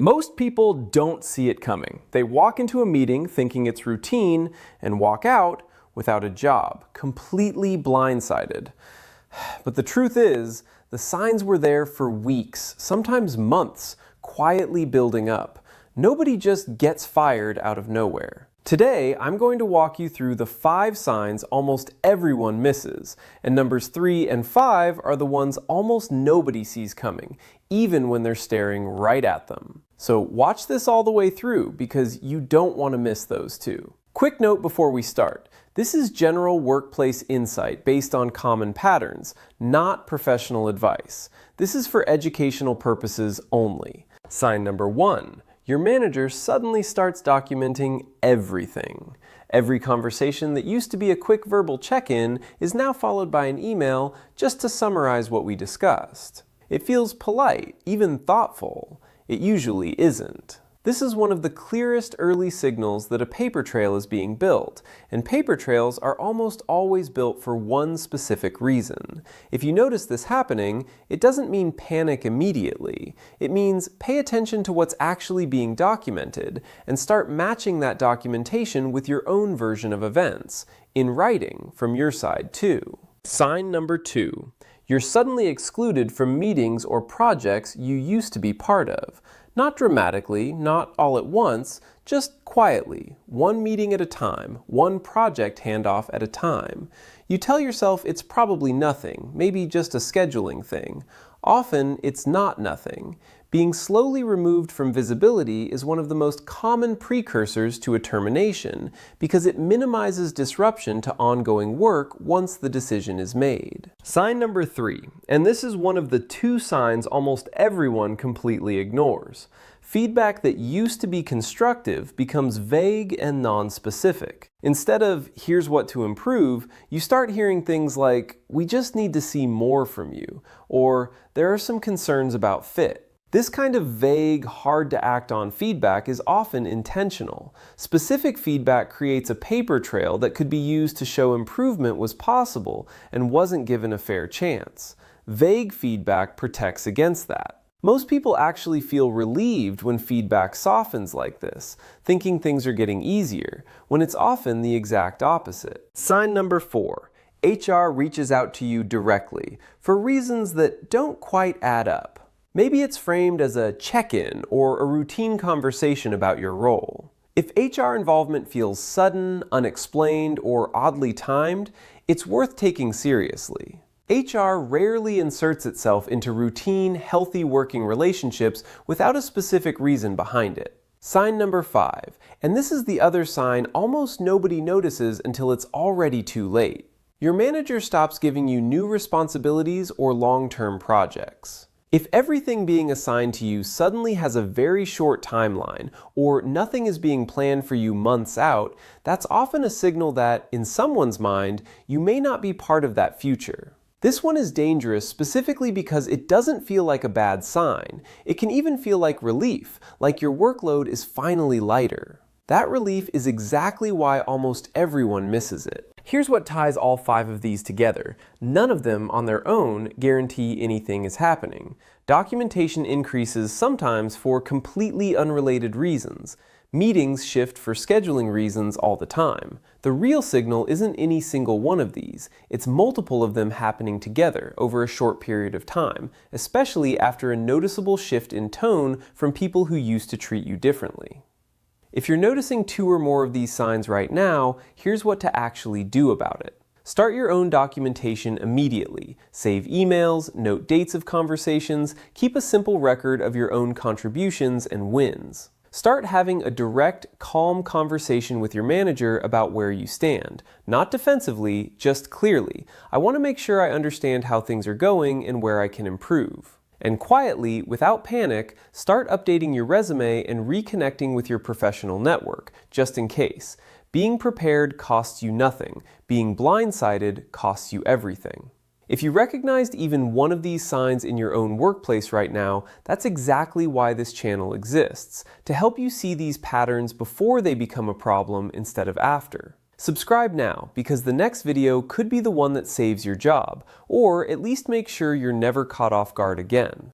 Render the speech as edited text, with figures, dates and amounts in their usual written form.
Most people don't see it coming. They walk into a meeting thinking it's routine and walk out without a job, completely blindsided. But the truth is, the signs were there for weeks, sometimes months, quietly building up. Nobody just gets fired out of nowhere. Today, I'm going to walk you through the 5 signs almost everyone misses, and numbers 3 and 5 are the ones almost nobody sees coming, even when they're staring right at them. So watch this all the way through, because you don't want to miss those two. Quick note before we start. This is general workplace insight based on common patterns, not professional advice. This is for educational purposes only. Sign number 1. Your manager suddenly starts documenting everything. Every conversation that used to be a quick verbal check-in is now followed by an email just to summarize what we discussed. It feels polite, even thoughtful. It usually isn't. This is one of the clearest early signals that a paper trail is being built, and paper trails are almost always built for one specific reason. If you notice this happening, it doesn't mean panic immediately. It means pay attention to what's actually being documented, and start matching that documentation with your own version of events, in writing from your side too. Sign number 2. You're suddenly excluded from meetings or projects you used to be part of. Not dramatically, not all at once, just quietly, one meeting at a time, one project handoff at a time. You tell yourself it's probably nothing, maybe just a scheduling thing. Often, it's not nothing. Being slowly removed from visibility is one of the most common precursors to a termination, because it minimizes disruption to ongoing work once the decision is made. Sign number 3, and this is one of the 2 signs almost everyone completely ignores. Feedback that used to be constructive becomes vague and non-specific. Instead of, here's what to improve, you start hearing things like, we just need to see more from you, or there are some concerns about fit. This kind of vague, hard-to-act-on feedback is often intentional. Specific feedback creates a paper trail that could be used to show improvement was possible and wasn't given a fair chance. Vague feedback protects against that. Most people actually feel relieved when feedback softens like this, thinking things are getting easier, when it's often the exact opposite. Sign number 4. HR reaches out to you directly, for reasons that don't quite add up. Maybe it's framed as a check-in or a routine conversation about your role. If HR involvement feels sudden, unexplained, or oddly timed, it's worth taking seriously. HR rarely inserts itself into routine, healthy working relationships without a specific reason behind it. Sign number 5, and this is the other sign almost nobody notices until it's already too late. Your manager stops giving you new responsibilities or long-term projects. If everything being assigned to you suddenly has a very short timeline, or nothing is being planned for you months out, that's often a signal that, in someone's mind, you may not be part of that future. This one is dangerous specifically because it doesn't feel like a bad sign. It can even feel like relief, like your workload is finally lighter. That relief is exactly why almost everyone misses it. Here's what ties all 5 of these together. None of them on their own guarantee anything is happening. Documentation increases sometimes for completely unrelated reasons. Meetings shift for scheduling reasons all the time. The real signal isn't any single one of these. It's multiple of them happening together over a short period of time, especially after a noticeable shift in tone from people who used to treat you differently. If you're noticing 2 or more of these signs right now, here's what to actually do about it. Start your own documentation immediately. Save emails, note dates of conversations, keep a simple record of your own contributions and wins. Start having a direct, calm conversation with your manager about where you stand. Not defensively, just clearly. I want to make sure I understand how things are going and where I can improve. And quietly, without panic, start updating your resume and reconnecting with your professional network, just in case. Being prepared costs you nothing. Being blindsided costs you everything. If you recognized even one of these signs in your own workplace right now, that's exactly why this channel exists, to help you see these patterns before they become a problem instead of after. Subscribe now, because the next video could be the one that saves your job, or at least make sure you're never caught off guard again.